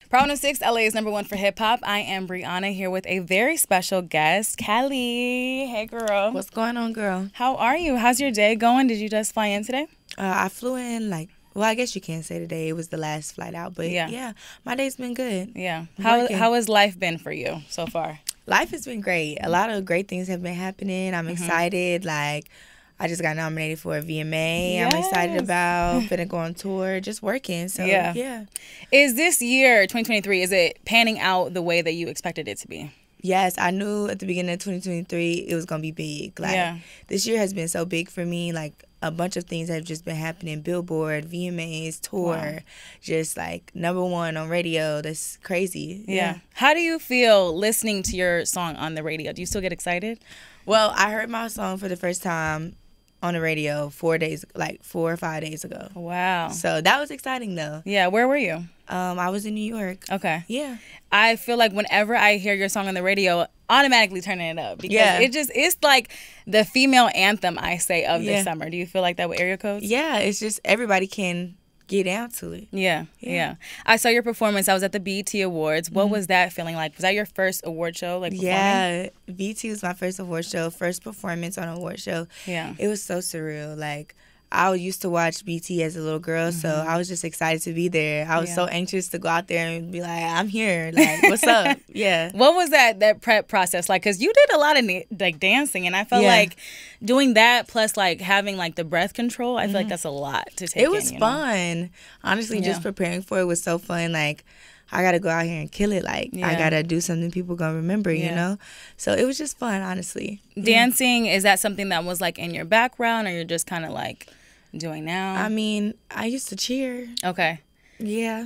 Pro 6, LA's #1 for hip hop. I am Bryhana here with a very special guest, Kaliii. Hey, girl. What's going on, girl? How are you? How's your day going? Did you just fly in today? I flew in well, I guess you can't say today. It was the last flight out, but yeah my day's been good. Yeah. How has life been for you so far? Life has been great. A lot of great things have been happening. I'm excited. Like, I just got nominated for a VMA. Yes. I'm excited about. Finna go on tour, just working. So yeah. Is this year, 2023, is it panning out the way that you expected it to be? Yes, I knew at the beginning of 2023 it was gonna be big. Like, this year has been so big for me. Like, a bunch of things have just been happening. Billboard, VMAs, tour, just like #1 on radio. That's crazy. Yeah. How do you feel listening to your song on the radio? Do you still get excited? Well, I heard my song for the first time on the radio 4 or 5 days ago. Wow. So that was exciting though. Yeah. Where were you? I was in New York. Okay. Yeah. I feel like whenever I hear your song on the radio, automatically turning it up because it's like the female anthem, I say, of the summer. Do you feel like that with Area Codes? Yeah, it's just everybody can get down to it. Yeah. I saw your performance. I was at the BET Awards. What was that feeling like? Was that your first award show? Like, performing? Yeah, BET was my first award show, first performance on an award show. Yeah. It was so surreal. Like, I used to watch BT as a little girl, so I was just excited to be there. I was so anxious to go out there and be like, I'm here. Like, what's up? Yeah. What was that prep process like? Because you did a lot of like dancing, and I felt like doing that plus like having like the breath control, I feel like that's a lot to take in. It was fun. Honestly, just preparing for it was so fun. Like, I got to go out here and kill it. Like, I got to do something people going to remember, you know? So it was just fun, honestly. Dancing, is that something that was like in your background or you're just kind of like doing now? I mean, I used to cheer. Okay. Yeah.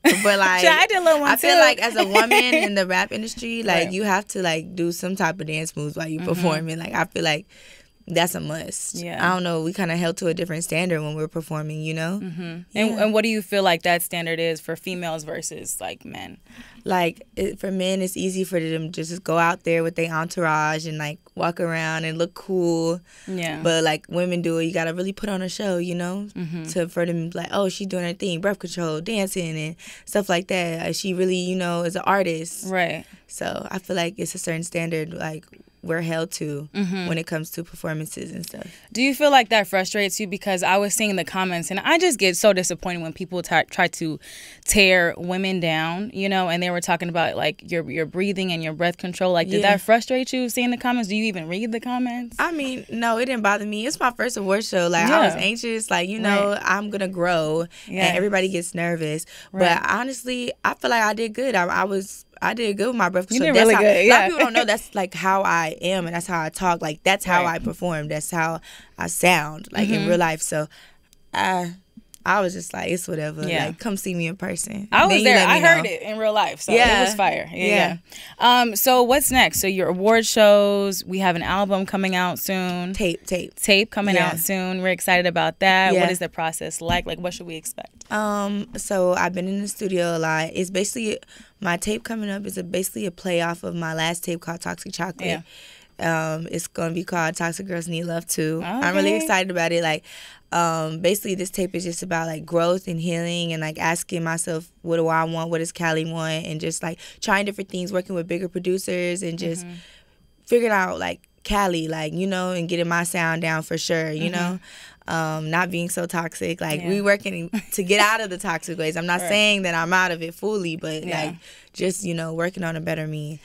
But like, I did a little one I feel like as a woman in the rap industry, like, you have to like do some type of dance moves while you performing. Like, I feel like that's a must. I don't know. We kind of held to a different standard when we're performing, you know? And what do you feel like that standard is for females versus like men? Like, for men, it's easy for them to just go out there with their entourage and like walk around and look cool. Yeah. But like, women do it. You got to really put on a show, you know? For them, like, oh, she's doing her thing, breath control, dancing and stuff like that. She really, you know, is an artist. Right. So I feel like it's a certain standard, like, we're held to when it comes to performances and stuff. Do you feel like that frustrates you? Because I was seeing the comments and I just get so disappointed when people try to tear women down, you know, and they were talking about like your breathing and your breath control. Like, did that frustrate you seeing the comments? Do you even read the comments? I mean, no, it didn't bother me. It's my first award show. Like, I was anxious, like, you know, I'm going to grow and everybody gets nervous. But honestly, I feel like I did good. I did good with my breath control. You did really good. A lot of people don't know that's like how I am and that's how I talk. Like, that's how I perform. That's how I sound, like, in real life. So I was just like, it's whatever. Like, come see me in person. I was there. I heard it in real life. So it was fire. So what's next? So your award shows. We have an album coming out soon. Tape coming out soon. We're excited about that. What is the process like? Like, what should we expect? So I've been in the studio a lot. It's basically, my tape coming up is basically a play off of my last tape called Toxic Chocolate. It's going to be called Toxic Girls Need Love Too. Okay. I'm really excited about it. Like, basically this tape is just about like growth and healing and like asking myself, what do I want? What does Kaliii want? And just like trying different things, working with bigger producers and just figuring out like Kaliii, like, you know, and getting my sound down for sure, you know? Not being so toxic. Like, we working to get out of the toxic ways. I'm not saying that I'm out of it fully, but like, just, you know, working on a better me.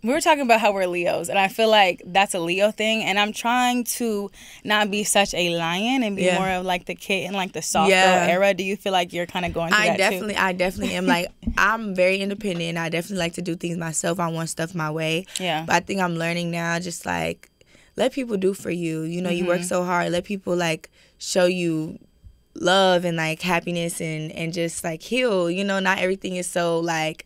We were talking about how we're Leos, and I feel like that's a Leo thing, and I'm trying to not be such a lion and be more of like the kid in like the soft girl era. Do you feel like you're kind of going through that too? I definitely am. Like, I'm very independent. I definitely like to do things myself. I want stuff my way. Yeah. But I think I'm learning now, just like, let people do for you. You know, you work so hard. Let people like show you love and like happiness and just like heal. You know, not everything is so like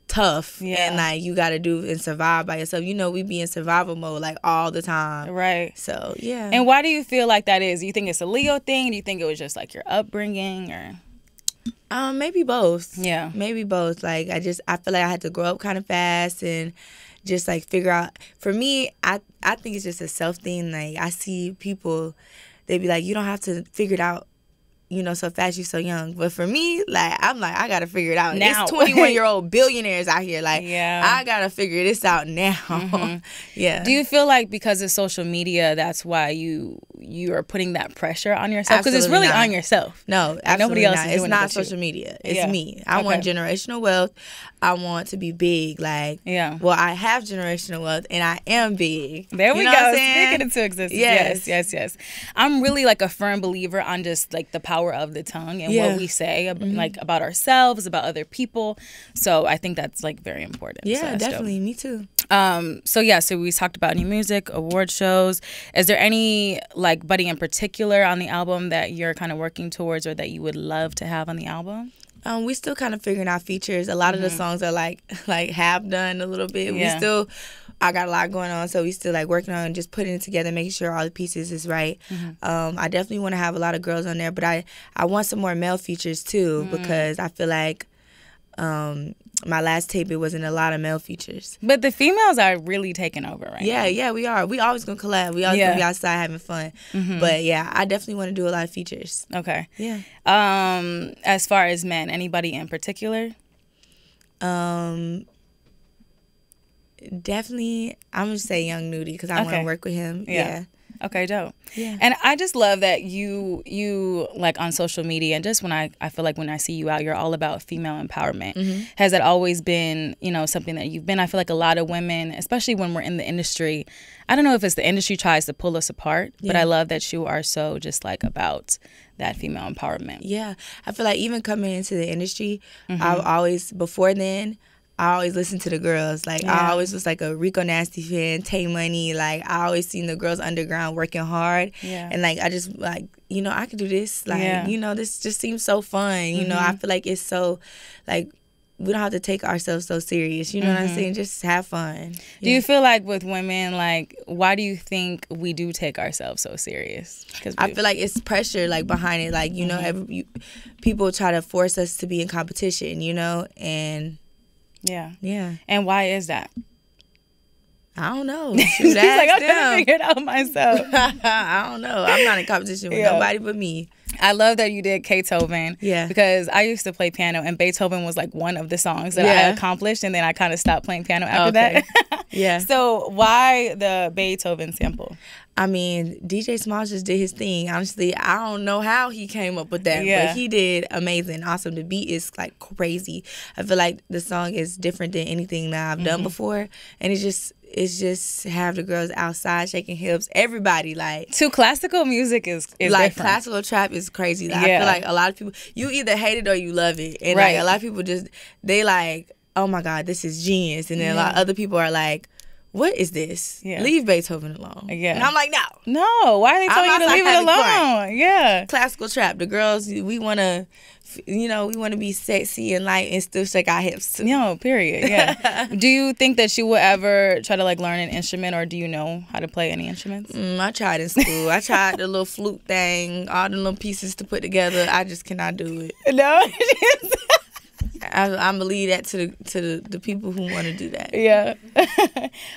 tough and like you gotta do and survive by yourself. You know, we be in survival mode like all the time. Right. So yeah. And why do you feel like that is? Do you think it's a Leo thing? Do you think it was just like your upbringing or? Maybe both. Yeah. Maybe both. Like, I feel like I had to grow up kind of fast and just like figure out. For me, I think it's just a self thing. Like, I see people, they be like, you don't have to figure it out you know, so fast, you so young. But for me, like, I'm like, I gotta figure it out now. It's 21-year-old billionaires out here. Like, yeah. I gotta figure this out now. Yeah. Do you feel like because of social media, that's why you are putting that pressure on yourself? Because it's really on yourself. No, like, nobody else not. Is doing it's not it social media. It's me. I want generational wealth. I want to be big. Like, well, I have generational wealth and I am big. There we go. Speaking into existence. Yes. I'm really like a firm believer on just like the power of the tongue and what we say like about ourselves, about other people. So I think that's like very important. Yeah, so definitely. Me too. So we talked about new music, award shows. Is there any like buddy in particular on the album that you're kind of working towards or that you would love to have on the album? We still kind of figuring out features. A lot of the songs are like half done a little bit. I got a lot going on, so we still like working on just putting it together, making sure all the pieces is right. I definitely want to have a lot of girls on there, but I want some more male features too because I feel like my last tape, it wasn't a lot of male features. But the females are really taking over right now. Yeah, we are. We always going to collab. We always going to be outside having fun. But yeah, I definitely want to do a lot of features. Okay. Yeah. As far as men, anybody in particular? Definitely, I'm going to say Young Nudie because I want to work with him. Yeah. Okay, dope. Yeah. And I just love that you like on social media and just when I feel like when I see you out, you're all about female empowerment. Has that always been, you know, something that you've been? I feel like a lot of women, especially when we're in the industry, I don't know if it's the industry tries to pull us apart, but I love that you are so just like about that female empowerment. Yeah. I feel like even coming into the industry, I've always, before then, I always listened to the girls. Like, I always was like a Rico Nasty fan, Tay Money. Like, I always seen the girls underground working hard. Yeah. And, like, I just, like, you know, I could do this. Like, you know, this just seems so fun. You know, I feel like it's so, like, we don't have to take ourselves so serious. You know what I'm saying? Just have fun. Do you feel like with women, like, why do you think we do take ourselves so serious? I feel like it's pressure, like, behind it. Like, you know, people try to force us to be in competition, you know, and... Yeah. And why is that? I don't know. She's like, I'm trying to figure it out myself. I don't know. I'm not in competition with nobody but me. I love that you did Beethoven. Yeah. Because I used to play piano, and Beethoven was like one of the songs that I accomplished, and then I kind of stopped playing piano after that. Yeah. So why the Beethoven sample? I mean, DJ Smalls just did his thing. Honestly, I don't know how he came up with that, but he did amazing, awesome. The beat is like crazy. I feel like the song is different than anything that I've done before, and it's just have the girls outside shaking hips. Everybody like to classical music is like different. Classical trap is crazy. Like, I feel like a lot of people, you either hate it or you love it, and like a lot of people just they like, oh my God, this is genius, and then a lot of other people are like, what is this? Leave Beethoven alone. And I'm like, no. Why are they telling you to leave it alone? Classical trap. The girls, we want to, you know, we want to be sexy and light and still shake our hips. No, period. Yeah. Do you think that you will ever try to like learn an instrument, or do you know how to play any instruments? I tried in school. I tried the little flute thing, all the little pieces to put together. I just cannot do it. No. I'm gonna leave that to the people who want to do that. Yeah.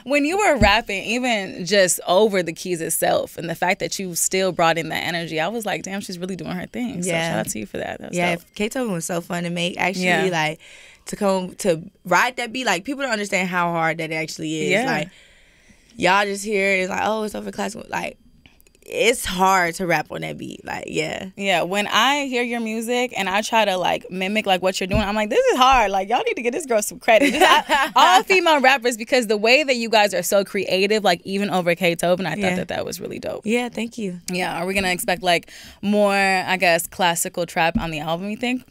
When you were rapping, even just over the keys itself, and the fact that you still brought in that energy, I was like, damn, she's really doing her thing. So shout out to you for that. Beethoven was so fun to make. Actually, like to come to ride that beat. Like, people don't understand how hard that actually is. Like, y'all just hear it's like, oh, it's over classical. Like, it's hard to rap on that beat. Like, yeah. When I hear your music and I try to like mimic like what you're doing, I'm like, this is hard. Like, y'all need to give this girl some credit. All female rappers, because the way that you guys are so creative, like even over Beethoven, I thought that was really dope. Yeah, thank you. Yeah, are we gonna expect like more, I guess, classical trap on the album, you think?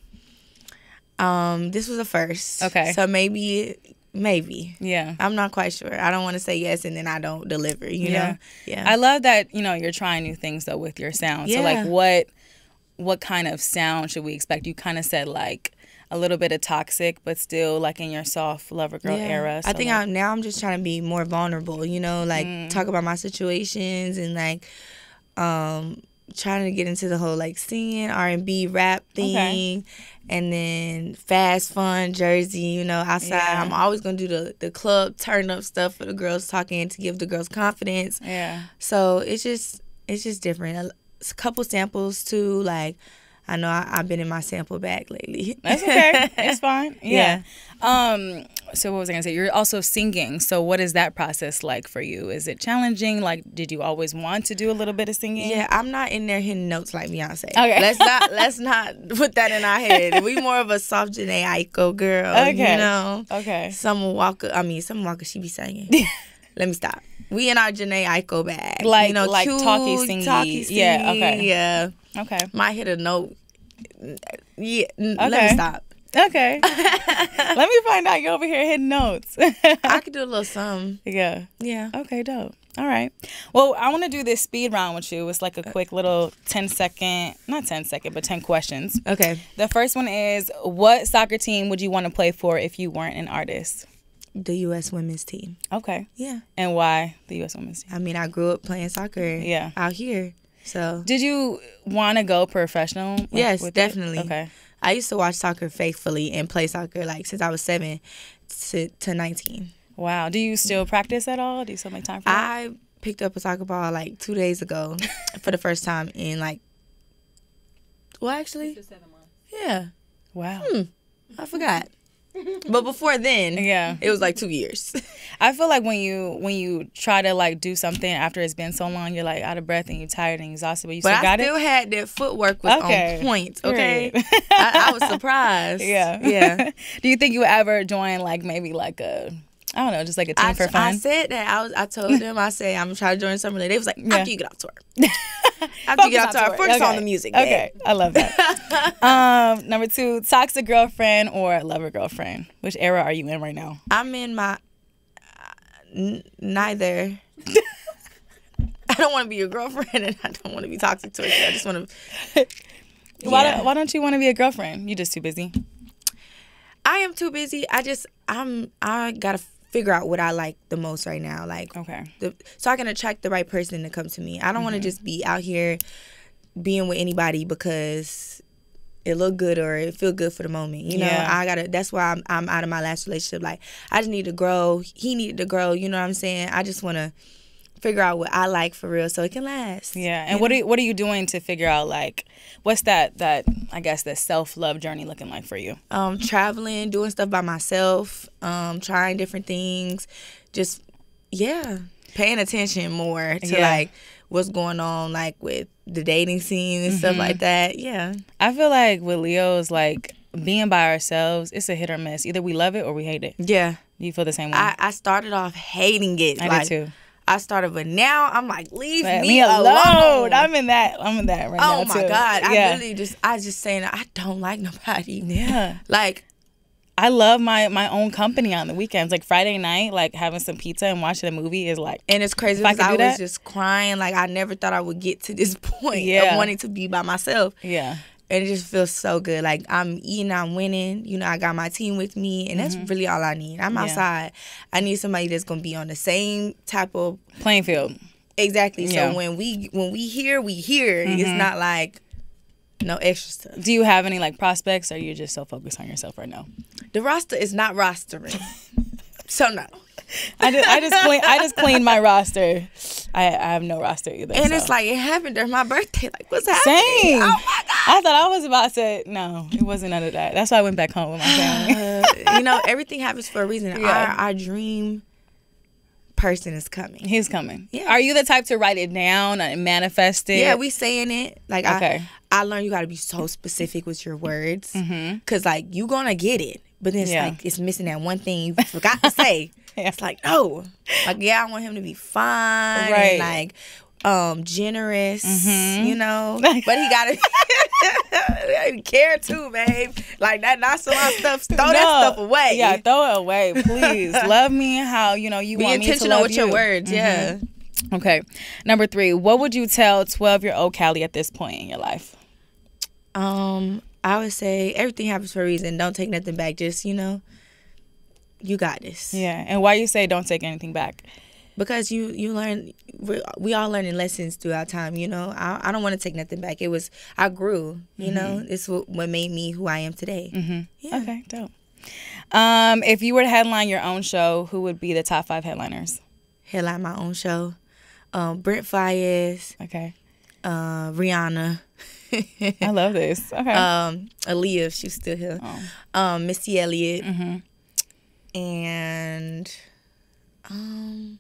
This was a first. Okay. So maybe. Yeah. I'm not quite sure. I don't want to say yes and then I don't deliver, you know? Yeah. I love that, you know, you're trying new things though with your sound. So like what kind of sound should we expect? You kind of said like a little bit of toxic, but still like in your soft lover girl era. So I think now I'm just trying to be more vulnerable, you know, like talk about my situations and like trying to get into the whole like singing, R&B, rap thing, and then fast, fun, Jersey, you know, outside. Yeah. I'm always going to do the club turn up stuff for the girls, talking to give the girls confidence. Yeah. So it's just different. A couple samples too, like I know I've been in my sample bag lately. That's okay. It's fine. Yeah. So what was I going to say? You're also singing. So what is that process like for you? Is it challenging? Like, did you always want to do a little bit of singing? Yeah, I'm not in there hitting notes like Beyonce. Okay. Let's not put that in our head. We more of a soft Janae Aiko girl. Okay. You know? Okay. Summer Walker, she be singing. Let me stop. We in our Janae Aiko bag. Like, you know, like cute, talky singy. Yeah, okay. Yeah. Okay. Might hit a note. Yeah. Okay. Let me stop. Okay. Let me find out you're over here hitting notes. I could do a little something. Yeah. Yeah. Okay, dope. All right. Well, I want to do this speed round with you. It's like a quick little 10-second, not 10-second, but 10 questions. Okay. The first one is, what soccer team would you want to play for if you weren't an artist? The U.S. women's team. Okay. Yeah. And why the U.S. women's team? I mean, I grew up playing soccer out here. So. Did you want to go professional? Yes, definitely. Okay. I used to watch soccer faithfully and play soccer like since I was 7 to 19. Wow. Do you still practice at all? Do you still make time for that? I picked up a soccer ball like 2 days ago for the first time in like, well, actually, 6 or 7 months. Yeah. Wow. I forgot. But before then, yeah, it was like 2 years. I feel like when you try to like do something after it's been so long, you're like out of breath and you're tired and exhausted, but you still got it. But I still had that footwork was on point. Okay, right. I was surprised. Yeah. Do you think you would ever join like maybe like a, I don't know, just like a team for fun? I said that. I told them, I said, I'm going to try to join something. They was like, after you get off tour. After you get off tour, focus on the music. Okay, I love that. Number 2, toxic girlfriend or lover girlfriend? Which era are you in right now? I'm in my neither. I don't want to be your girlfriend and I don't want to be toxic to her. I just want to. Why don't you want to be a girlfriend? You just too busy? I am too busy. I got to figure out what I like the most right now. Like, so I can attract the right person to come to me. I don't want to just be out here being with anybody because it look good or it feel good for the moment. You know, that's why I'm out of my last relationship. Like, I just need to grow. He needed to grow. You know what I'm saying? I just want to figure out what I like for real so it can last. Yeah. And what are you doing to figure out, like, what's that I guess the self-love journey looking like for you? Traveling, doing stuff by myself, trying different things, just paying attention more to like what's going on like with the dating scene and stuff like that. Yeah. I feel like with Leos, like being by ourselves, it's a hit or miss. Either we love it or we hate it. Yeah. Do you feel the same way? I started off hating it. I did too. I started, but now I'm like, leave me alone. I'm in that right now too. Oh my God. I just saying I don't like nobody. Yeah. Like, I love my own company on the weekends. Like Friday night, like having some pizza and watching a movie is like. And it's crazy because I was just crying. Like, I never thought I would get to this point of wanting to be by myself. Yeah. And it just feels so good. Like, I'm eating, I'm winning. You know, I got my team with me. And that's really all I need. I'm outside. I need somebody that's going to be on the same type of... playing field. Exactly. So when we hear, we hear. It's not like no extra stuff. Do you have any, like, prospects, or are you just so focused on yourself right now? The roster is not rostering. So, no. I just cleaned my roster. I have no roster either. And it's like, it happened during my birthday. Like, what's happening? Same. Oh my God. I thought I was about to. No, it wasn't none of that. That's why I went back home with my family. You know, everything happens for a reason. Yeah. Our dream person is coming. He's coming. Yeah. Are you the type to write it down and manifest it? Yeah, we saying it. Like, okay. I learned you got to be so specific with your words. Because, like, you going to get it. But then it's like, it's missing that one thing you forgot to say. It's like, no. Like, I want him to be fine. Right. And, like, generous, you know. But he got to care too, babe. Like, that nonchalant stuff, throw that stuff away. Yeah, throw it away, please. Love me how, you want me to love you. Be intentional with your words, yeah. Okay. Number 3, what would you tell 12-year-old Kaliii at this point in your life? I would say everything happens for a reason. Don't take nothing back. Just, you got this. Yeah. And why you say don't take anything back? Because you learn, we all learning lessons throughout time, I don't want to take nothing back. I grew, know. It's what made me who I am today. Yeah. Okay, dope. If you were to headline your own show, who would be the top 5 headliners? Headline my own show. Brent Fayez. Okay. Bryhana. I love this. Okay. Aaliyah, if she's still here. Missy Elliott. And I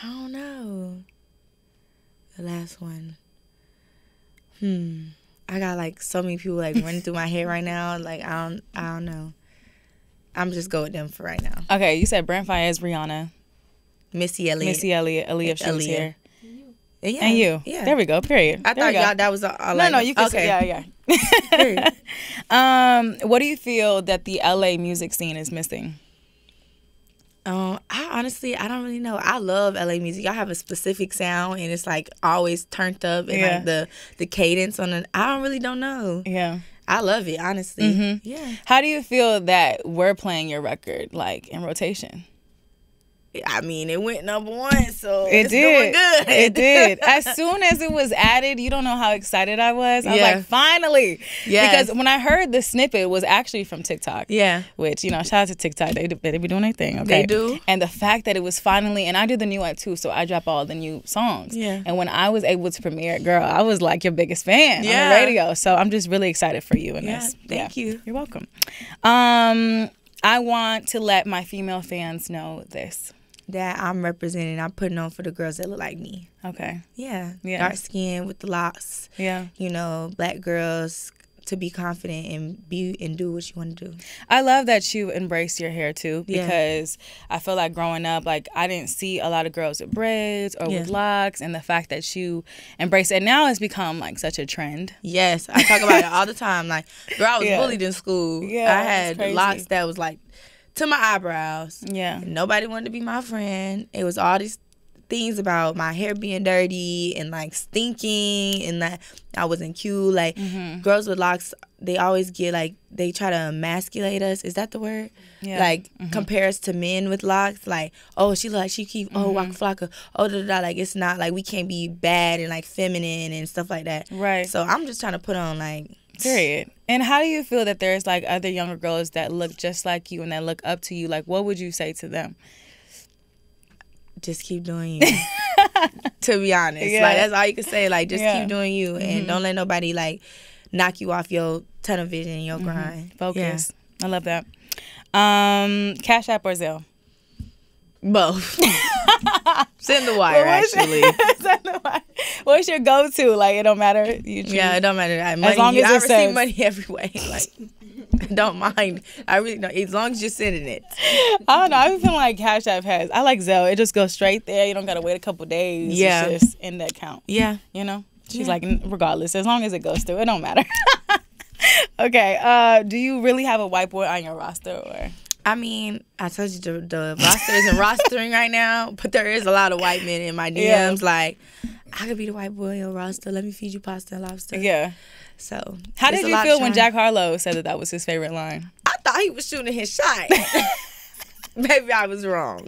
don't know. The last one. I got like so many people like running through my head right now. Like I don't know. I'm just go with them for right now. Okay, you said Brent Faiyaz, Bryhana, Missy Elliott, Aaliyah if she was here. Yeah. And you. Yeah. There we go. Period. I thought y'all that was all. Like, no, you can say yeah. What do you feel that the LA music scene is missing? I don't really know. I love LA music. Y'all have a specific sound, and it's like always turned up, and like the cadence on it. I don't know. Yeah, I love it, honestly. Yeah. How do you feel that we're playing your record like in rotation? I mean, it went #1, so it's doing good. It did. As soon as it was added, you don't know how excited I was. I was like, finally. Because when I heard the snippet, it was actually from TikTok. Yeah. Which, shout out to TikTok. They be doing their thing, okay? They do. And the fact that it was finally, and I do the new app too, so I drop all the new songs. Yeah. And when I was able to premiere it, girl, I was like your biggest fan on the radio. So I'm just really excited for you in this. Thank you. You're welcome. I want to let my female fans know this. That I'm representing. I'm putting on for the girls that look like me. Okay. Yeah. Dark skin with the locks. Yeah. Black girls to be confident and do what you want to do. I love that you embrace your hair too, because I feel like growing up, like I didn't see a lot of girls with braids or with locks, and the fact that you embrace it now has become like such a trend. Yes, I talk about it all the time. Like, girl, I was bullied in school. Yeah, I had locks that was like to my eyebrows. Yeah. And nobody wanted to be my friend. It was all these things about my hair being dirty and like stinking and that I wasn't cute. Like girls with locks, they always get like, they try to emasculate us. Is that the word? Yeah. Like compare us to men with locks. Like, oh, she keep Waka Flocka. Oh, like it's not like we can't be bad and like feminine and stuff like that. Right. So I'm just trying to put on like. Period. And how do you feel that there's like other younger girls that look just like you and that look up to you? Like, what would you say to them? Just keep doing you. To be honest, like that's all you can say. Like, just keep doing you, and don't let nobody like knock you off your tunnel vision, your grind. Focus. I love that. Cash App or Zelle? Both. Send the wire, actually. Send the wire. What's your go-to? Like, it don't matter. It don't matter. As long as I receive money every way. Like, I don't mind. I really don't. As long as you're sending it. I don't know. I feel like Cash App has. I like Zelle. It just goes straight there. You don't got to wait a couple days. Yeah. It's just in the account. Yeah. She's like, regardless, as long as it goes through, it don't matter. Okay. Do you really have a white boy on your roster, or? I mean, I told you the roster isn't rostering right now, but there is a lot of white men in my DMs. Like, I could be the white boy on your roster. Let me feed you pasta and lobster. Yeah. So, how did you feel when Jack Harlow said that was his favorite line? I thought he was shooting his shot. Maybe I was wrong.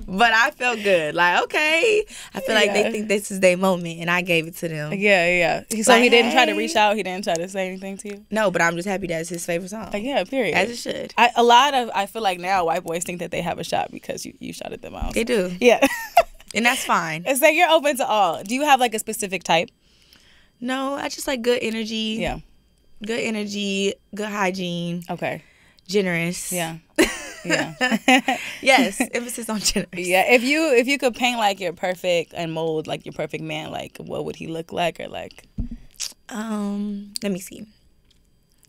But I felt good. Like, okay. I feel like they think this is their moment, and I gave it to them. Yeah. So like, he didn't try to reach out? He didn't try to say anything to you? No, but I'm just happy that it's his favorite song. Yeah, period. As it should. I feel like now white boys think that they have a shot because you shouted them out. They do. Yeah. And that's fine. It's like you're open to all. Do you have like a specific type? No, I just like good energy. Yeah. Good energy, good hygiene. Okay. Generous. Yeah. Yeah. Yes, emphasis on generous. Yeah. If you could paint like your perfect and mold like your perfect man, like what would he look like, or like? Let me see.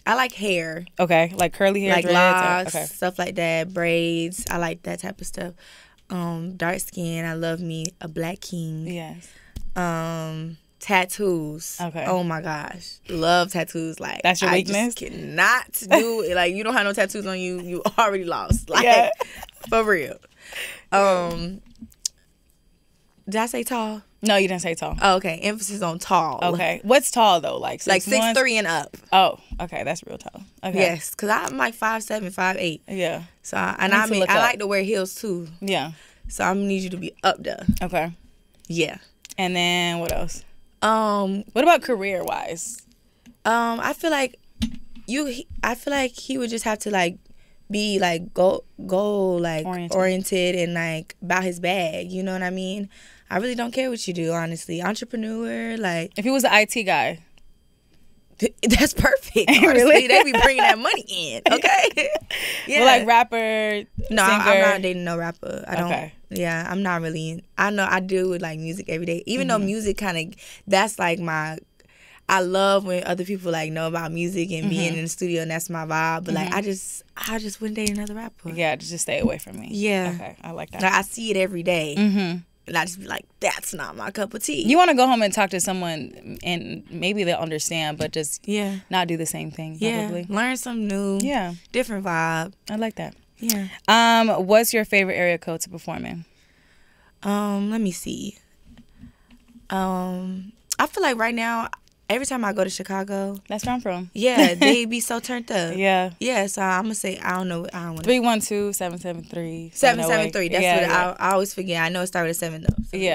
I like hair. Okay, like curly hair, like dreads, locks, stuff like that, braids. I like that type of stuff. Dark skin. I love me a black king. Yes. Tattoos. Okay. Oh my gosh, love tattoos. Like, that's your weakness. I just cannot do it. Like, you don't have no tattoos on you, you already lost. Like, for real. Did I say tall? No, you didn't say tall. Oh, okay. Emphasis on tall. Okay. What's tall though? Like 6'3" and up. Oh, okay. That's real tall. Okay. Yes, because I'm like 5'7", 5'8". Yeah. So I like to wear heels too. Yeah. So I'm gonna need you to be up there. Okay. Yeah. And then what else? What about career wise? I feel like he would just have to like be like goal like oriented and like about his bag. You know what I mean? I really don't care what you do, honestly. Entrepreneur, like... If he was an IT guy. That's perfect. Honestly, Really? They be bringing that money in, okay? Yeah. Well, like rapper, no, singer. I'm not dating no rapper. I don't. Okay. Yeah, I'm not really. I know I deal with like music every day. Even though music kind of, that's like my. I love when other people like know about music and being in the studio, and that's my vibe. But like I just wouldn't date another rapper. Yeah, just stay away from me. Yeah. Okay, I like that. Like, I see it every day. And I just be like, that's not my cup of tea. You want to go home and talk to someone, and maybe they'll understand, but just not do the same thing. Probably. Learn something new. Yeah, different vibe. I like that. Yeah. What's your favorite area code to perform in? Let me see. I feel like right now, every time I go to Chicago, that's where I'm from. Yeah, they be so turned up. Yeah. So I'm gonna say I don't know. I don't want 312-773. 773. That's what I always forget. I know it started with 7 though.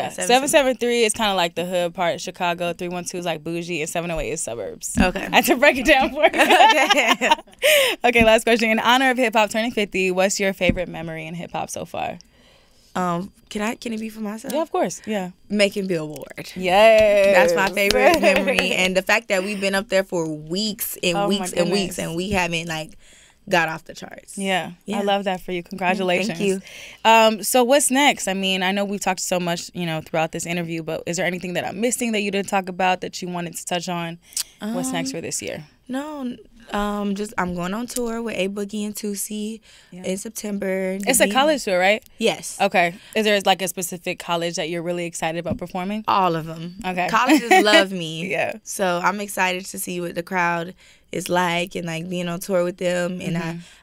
So 773 is kind of like the hood part of Chicago. 312 is like bougie, and 708 is suburbs. Okay. I had to break it down for you. Okay, last question. In honor of hip hop turning 50, what's your favorite memory in hip hop so far? Can it be for myself? Yeah, of course. Yeah. Making Billboard. Yes. That's my favorite memory. And the fact that we've been up there for weeks and weeks and weeks and we haven't like got off the charts. Yeah. I love that for you. Congratulations. Thank you. So what's next? I mean, I know we've talked so much, throughout this interview, but is there anything that I'm missing that you didn't talk about that you wanted to touch on? What's next for this year? No, I'm going on tour with A Boogie and 2C in September. It's a college tour, right? Yes. Okay. Is there like a specific college that you're really excited about performing? All of them. Okay. Colleges love me. Yeah. So I'm excited to see what the crowd is like and like being on tour with them. And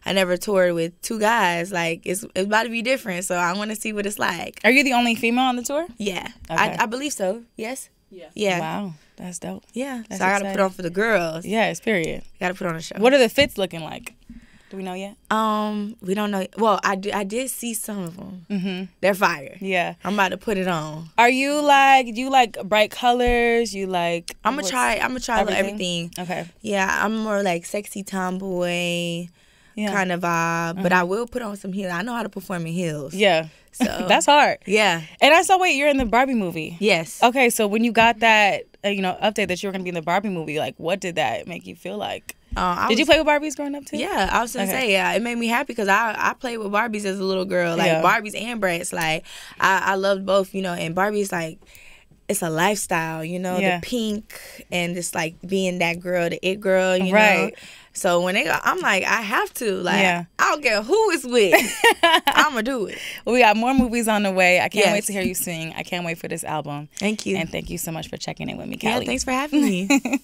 I never toured with two guys. Like it's about to be different. So I want to see what it's like. Are you the only female on the tour? Yeah. Okay. I believe so. Yes. Yeah. Wow. That's dope. Yeah. That's so I got to put on for the girls. Yes, period. Got to put on a show. What are the fits looking like? Do we know yet? We don't know. Well, I did see some of them. They're fire. Yeah. I'm about to put it on. Are you like, do you like bright colors? You like... I'm going to try everything. Okay. Yeah, I'm more like sexy tomboy kind of vibe. But I will put on some heels. I know how to perform in heels. Yeah. So that's hard. Yeah. And I saw, you're in the Barbie movie. Yes. Okay, so when you got that, update that you were going to be in the Barbie movie, like, what did that make you feel like? Did you play with Barbies growing up too? Yeah, I was gonna say, it made me happy because I played with Barbies as a little girl, like Barbies and Bratz. Like I loved both, and Barbie's like, it's a lifestyle, the pink and just like being that girl, the it girl, you know. So when I'm like, I have to, like, I don't care who it's with, I'm gonna do it. Well, we got more movies on the way. I can't wait to hear you sing. I can't wait for this album. Thank you. And thank you so much for checking in with me, Kaliii. Yeah, thanks for having me.